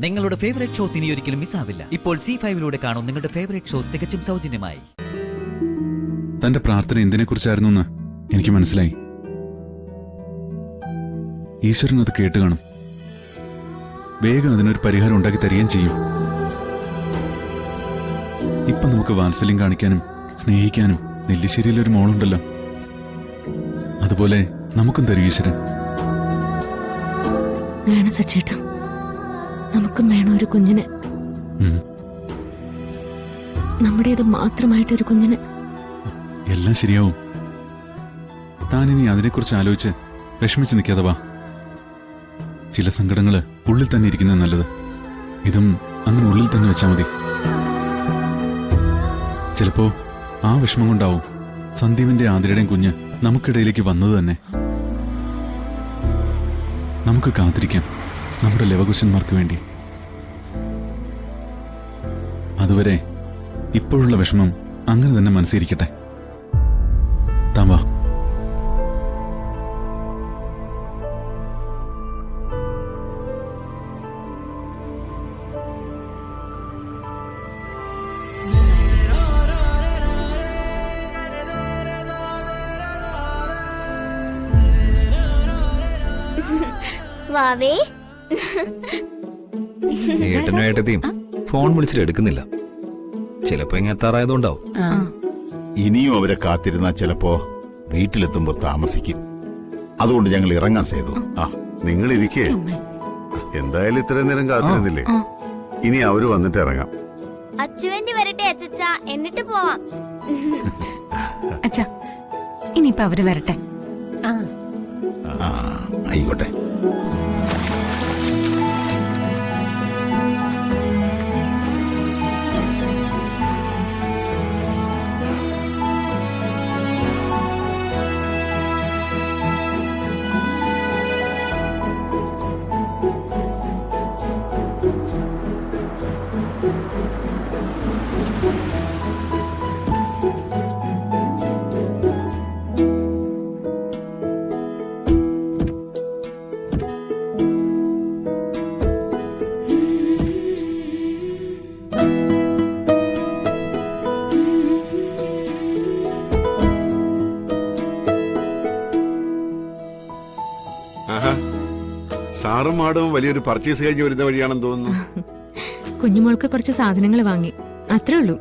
നിങ്ങളുടെ favourite shows ഇനി ഒരിക്കലും മിസ്സാവില്ല. ഇപ്പോൾ C5 കാണും നിങ്ങളുടെ ഫേവറേറ്റ് ഷോസ് തികച്ചും സൗജന്യമായി. തന്റെ പ്രാർത്ഥന എന്തിനെക്കുറിച്ചായിരുന്നു എന്ന് എനിക്ക് മനസ്സിലായി. ഈശ്വരൻ അത് കേട്ട് കാണും. വേഗം അതിനൊരു പരിഹാരം ഉണ്ടാക്കി തരികയും ചെയ്യും. ഇപ്പൊ നമുക്ക് വാത്സല്യം കാണിക്കാനും സ്നേഹിക്കാനും നെല്ലിശ്ശേരിയിലൊരു മോളുണ്ടല്ലോ. അതുപോലെ നമുക്കും തരും ഈശ്വരൻ. വേണം സച്ചേട്ടാ, നമുക്കും വേണം ഒരു കുഞ്ഞിനെ. നമ്മുടേത് മാത്രമായിട്ടൊരു കുഞ്ഞിനെ. എല്ലാം ശരിയാവും. താനിനി അതിനെക്കുറിച്ച് ആലോചിച്ച് വിഷമിച്ച് നിൽക്കാതെ വാ. ചില സങ്കടങ്ങള് ഉള്ളിൽ തന്നെ ഇരിക്കുന്നത് നല്ലത്. ഇതും അങ്ങനെ ഉള്ളിൽ തന്നെ വെച്ചാൽ മതി. ചിലപ്പോ ആ വിഷമം കൊണ്ടാവും സന്ദീപിന്റെ ആതിരയുടെയും കുഞ്ഞ് നമുക്കിടയിലേക്ക് വന്നത് തന്നെ. നമുക്ക് കാത്തിരിക്കാം നമ്മുടെ ലവകുശന്മാർക്ക് വേണ്ടി. അതുവരെ ഇപ്പോഴുള്ള വിഷമം അങ്ങനെ തന്നെ മനസ്സിരിക്കട്ടെ. താൻ വാ. വാവേ, ഏട്ടനും ഏട്ടത്തെയും ഫോൺ വിളിച്ചിട്ട് എടുക്കുന്നില്ല. ചിലപ്പോ ഇങ്ങനെ എത്താറായതുകൊണ്ടാവും. ഇനിയും അവരെ കാത്തിരുന്നാ ചിലപ്പോ വീട്ടിലെത്തുമ്പോ താമസിക്കും. അതുകൊണ്ട് ഞങ്ങൾ ഇറങ്ങാൻ ചെയ്തു. നിങ്ങൾ ഇരിക്കേ. എന്തായാലും ഇത്രയും നേരം കാത്തിരുന്നില്ലേ, ഇനി അവര് വന്നിട്ട് ഇറങ്ങാം. അച്ചുവേണ്ടി വരട്ടെ അച്ചച്ച, എന്നിട്ട് പോവാം. അച്ഛാ, ഇനിയിപ്പൊ അവര് വരട്ടെ. ആയിക്കോട്ടെ. സാറും മാഡവും വലിയൊരു പർച്ചേസ് കഴിഞ്ഞ് വരുന്ന വഴിയാണെന്ന് തോന്നുന്നു. കുഞ്ഞുമോൾക്ക് കുറച്ച് സാധനങ്ങൾ വാങ്ങി, അത്രേ ഉള്ളൂ.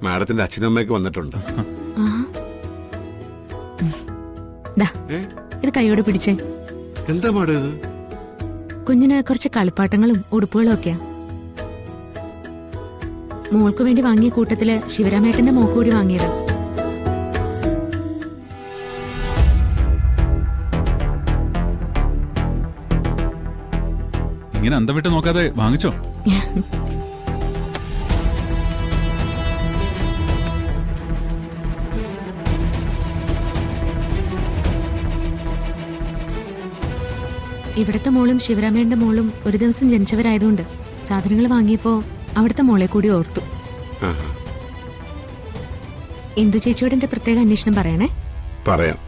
മാഡത്തിന്റെ അച്ഛനും അമ്മയൊക്കെ വന്നിട്ടുണ്ട്. ഇത് കൈയോടെ പിടിച്ചേ. എന്താ മാഡം ഇത്? കുഞ്ഞിന് കുറച്ച് കളിപ്പാട്ടങ്ങളും ഉടുപ്പുകളും ഒക്കെയാ. മോൾക്ക് വേണ്ടി വാങ്ങിയ കൂട്ടത്തില് ശിവരാമേട്ടന്റെ മോക്ക് കൂടി വാങ്ങിയത്. ഇങ്ങനെ അന്തം വിട്ട് നോക്കാതെ വാങ്ങിച്ചോ. ഇവിടത്തെ മോളും ശിവരാമേന്റെ മോളും ഒരു ദിവസം ജനിച്ചവരായതുകൊണ്ട് സാധനങ്ങൾ വാങ്ങിയപ്പോ അവിടുത്തെ മോളെ കൂടി ഓർത്തു. ഇന്ദു ചേച്ചിയോട് എന്റെ പ്രത്യേക അന്വേഷണം പറയണേ. പറയാം.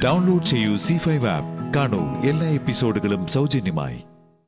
ഡൗൺലോഡ് ചെയ്യൂ C5 ആപ്പ്. കാണൂ എല്ലാ എപ്പിസോഡുകളും സൗജന്യമായി.